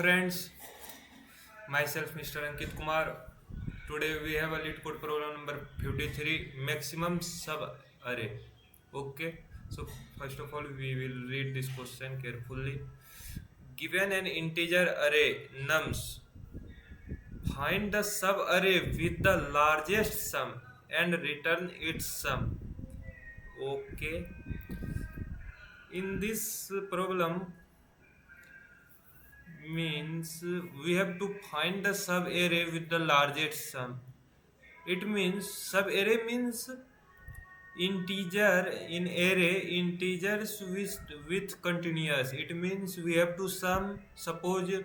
friends, myself Mr. Ankit Kumar. Today we have a lead code problem number 53, maximum sub array. Okay, so first of all we will read this question carefully. Given an integer array nums, find the sub array with the largest sum and return its sum. Okay, in this problem means we have to find the sub array with the largest sum. It means sub array means integer in array integers with continuous. It means we have to sum, suppose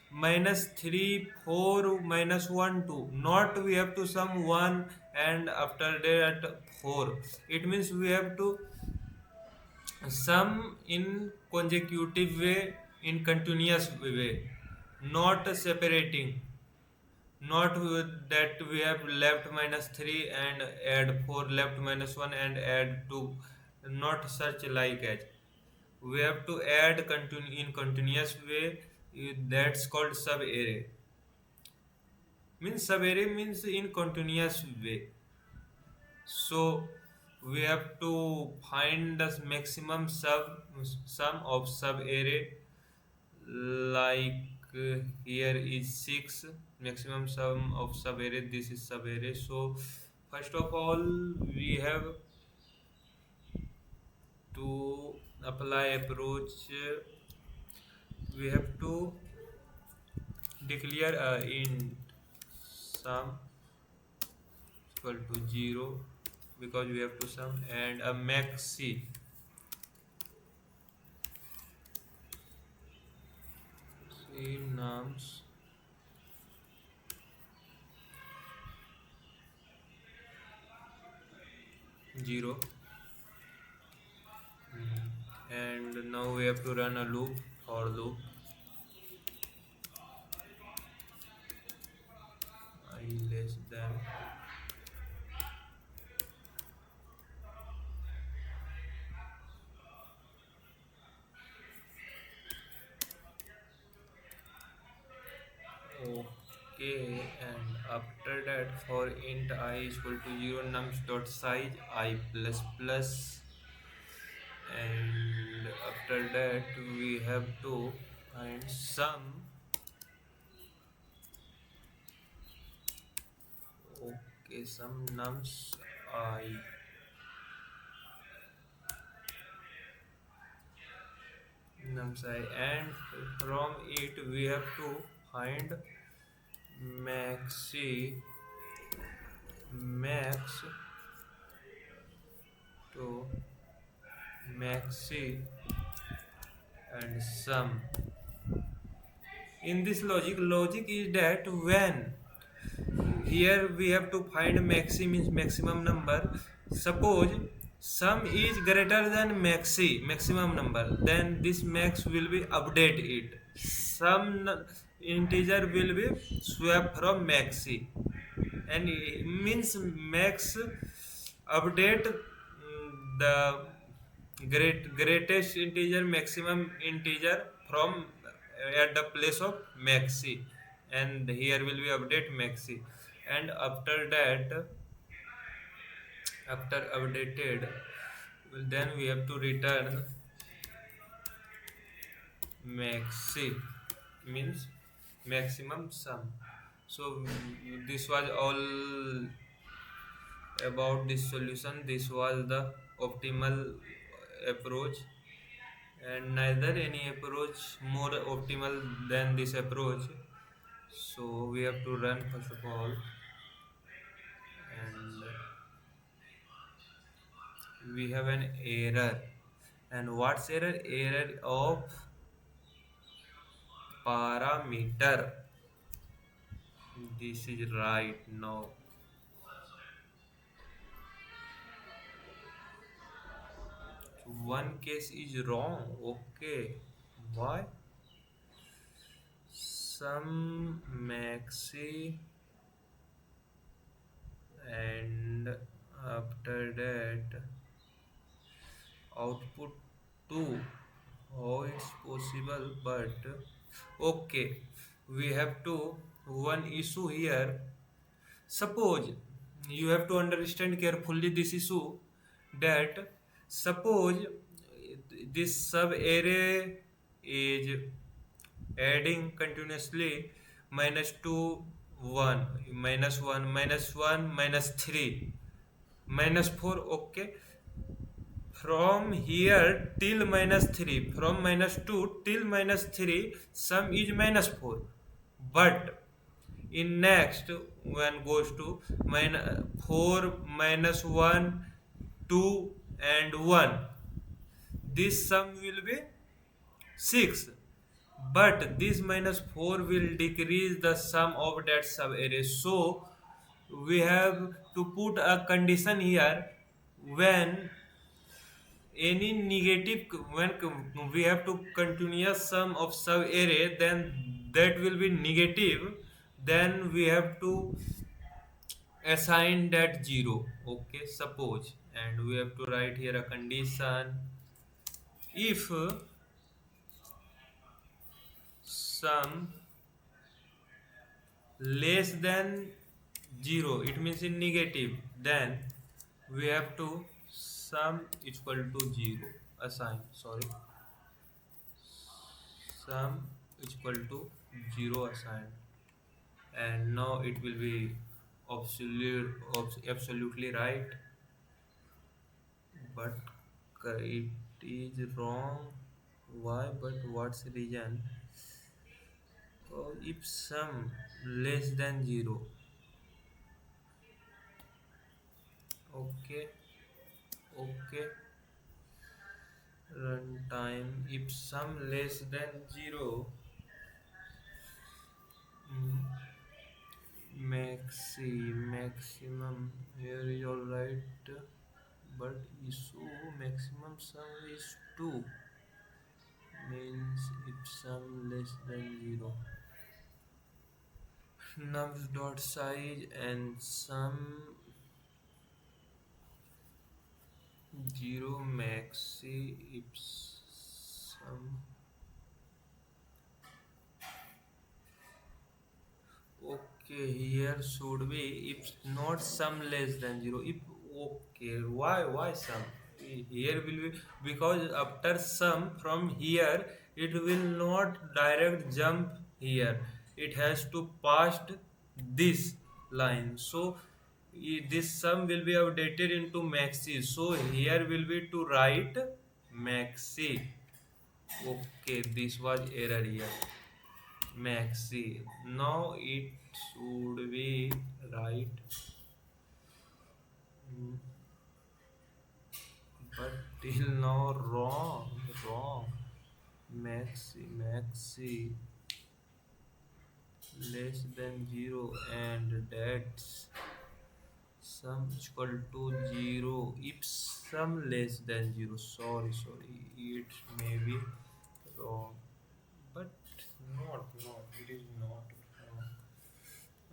minus 3 4 minus 1 2, not we have to sum 1 and after that 4. It means we have to sum in consecutive way, in continuous way, not separating, not that we have left minus 3 and add 4, left minus 1 and add 2, not such like as we have to add in continuous way. That's called sub array. Means sub array means in continuous way. So we have to find the maximum sum of sub array, like here is 6, maximum sum of sub array, this is sub array. So first of all we have to apply approach. We have to declare a int sum equal to 0 because we have to sum, and a maxi nums 0. And now we have to run a loop, for loop I less than okay. And after that, for int I is equal to 0 nums dot size I plus plus, and after that we have to find sum. Okay, sum nums I nums I, and from it we have to find maxi max to maxi and sum. In this logic is that when here we have to find maxi means maximum number. Suppose sum is greater than maximum number, then this max will be update it. Some integer will be swap from maxi, and it means max update the greatest integer maximum integer from at the place of maxi, and here will be update maxi. And after that, after updated, then we have to return maxi means maximum sum. So this was all about this solution. This was the optimal approach, and neither any approach more optimal than this approach. So we have to run first of all, and we have an error. And what's error? Error of parameter. This is right now. One case is wrong. Okay, why? Some maxi, and after that output 2. How it's possible? But Okay, we have to one issue here. Suppose you have to understand carefully this issue that suppose this sub array is adding continuously minus 2 1 minus 1 minus 1 minus 3 minus 4. Okay, from here till minus 3, from minus 2 till minus 3, sum is minus 4. But in next, when goes to minus 4 minus 1, 2 and 1, this sum will be 6. But this minus 4 will decrease the sum of that sub array. So we have to put a condition here when any negative, when we have to continuous sum of sub array, then that will be negative. Then we have to assign that 0. Okay, suppose, and we have to write here a condition. If sum less than 0, it means in negative, then we have to sum equal to 0, assign, sorry, sum equal to 0 assigned. And now it will be absolutely right, but it is wrong. Why? But what's the reason? If sum less than 0. Okay, okay, runtime. If sum less than 0, maximum here is all right, but issue maximum sum is 2, means if sum less than 0, nums dot size and sum 0 maxi if sum. Okay, here should be if not sum less than 0. If okay, why sum? Here will be because after sum from here it will not direct jump here. It has to pass this line. So this sum will be updated into maxi. So here will be to write maxi. Okay, this was error here. Maxi. Now it should be right. But till now wrong. Maxi less than 0 and that's sum equal to 0 if sum less than 0. Sorry, it may be wrong, but not it is not wrong.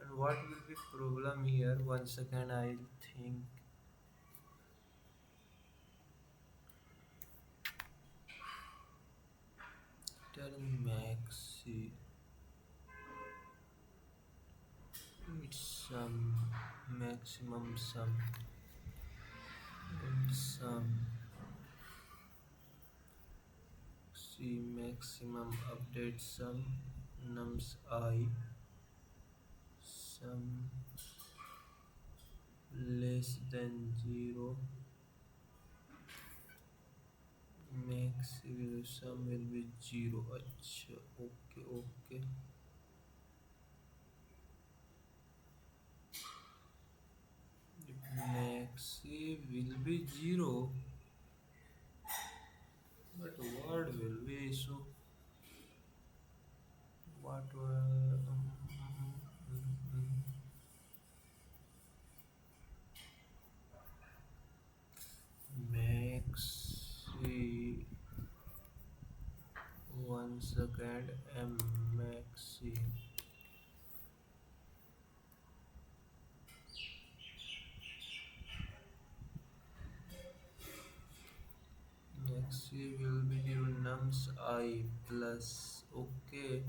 And what will be problem here? One second, I'll think. Tell maxi. It's maximum sum and sum. See maximum update sum nums I sum less than 0 maximum sum will be 0. अच्छा, okay. Maxi will be 0, but what will be issue? What will maxi? One second, maxi. Maxi will be due nums I plus. Okay.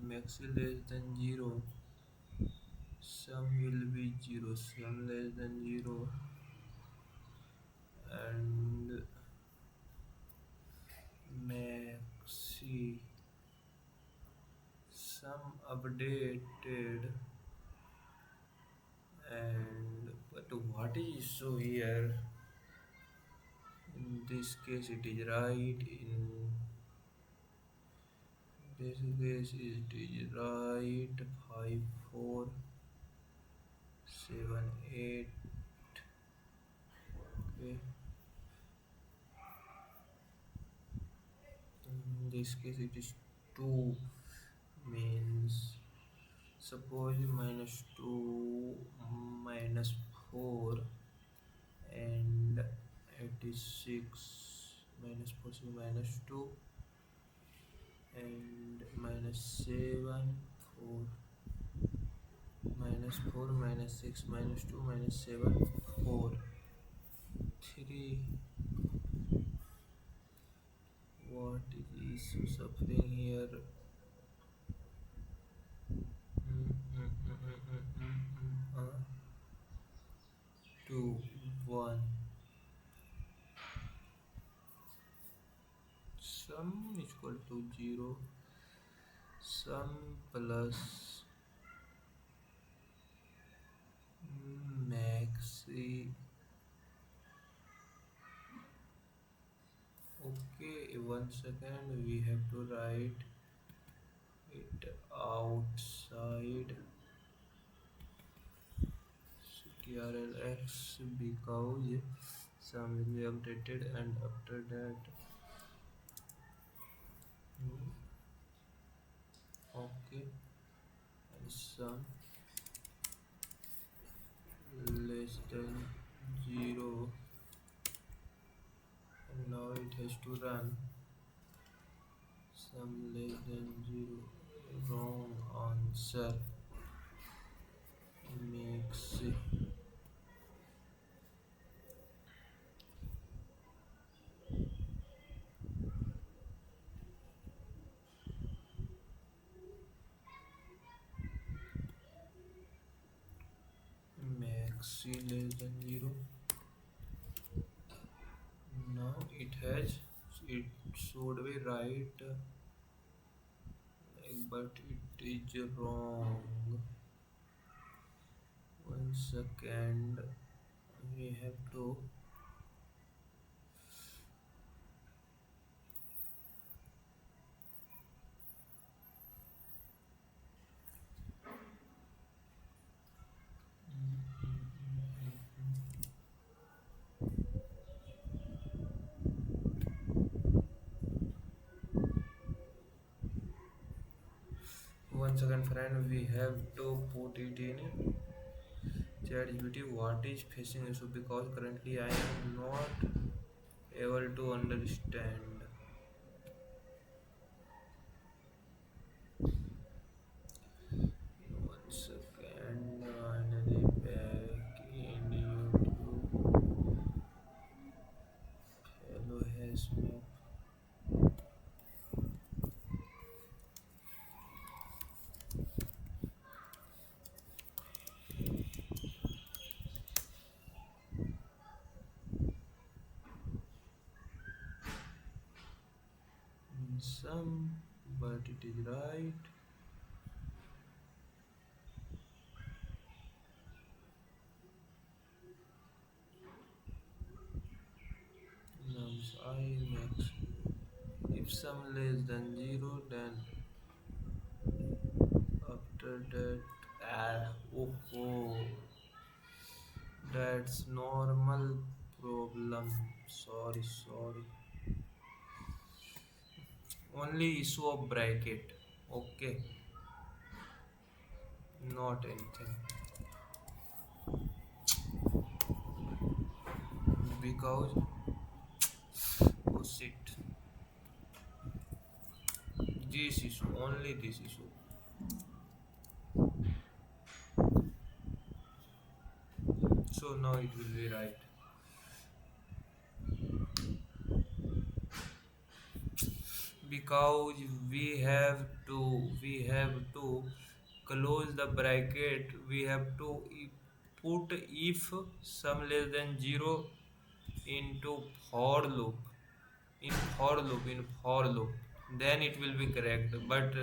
maxi less than 0, sum will be 0, sum less than 0, and maxi sum updated. And but what is so here? In this case it is right, in this case it is right. 5 4 7 8. Okay, in this case it is 2, means suppose -2 -4 and 86 -4 so -2 and -7 4 -4 -6 -2 -7 4 3. What is the issue suffering here? 2 1 sum is equal to 0, sum plus maxi. Okay, 1 second, we have to write it outside strlx because sum will be updated, and after that okay, and sum less than 0, and now it has to run. Sum less than 0, wrong answer. Maxi maxi less than 0. Now it should be right, but it is wrong. 1 second, we have to once again friend, we have to put it in ChatGPT what is facing issue, because currently I am not able to understand. 1 second, finally back in YouTube. Hello has map. Some, but it is right. Nums I max. If sum less than 0, then after that, oh, that's normal problem. Sorry. Only issue of bracket. Okay, not anything. Because oh shit, this issue, only this issue. So now it will be right. because we have to close the bracket. We have to put if sum less than 0 into for loop, in for loop, then it will be correct. But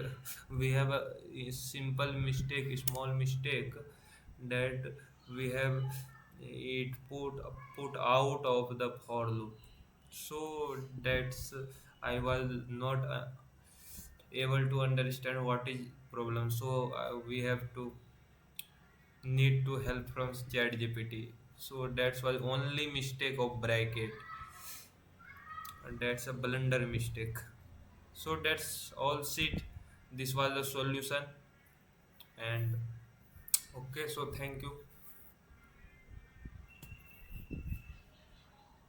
we have a simple mistake, small mistake, that we have it put out of the for loop. So that's I was not able to understand what is problem. So we have to need to help from chat gpt. So that's was only mistake of bracket, and that's a blunder mistake. So that's all shit. This was the solution. And okay, so thank you.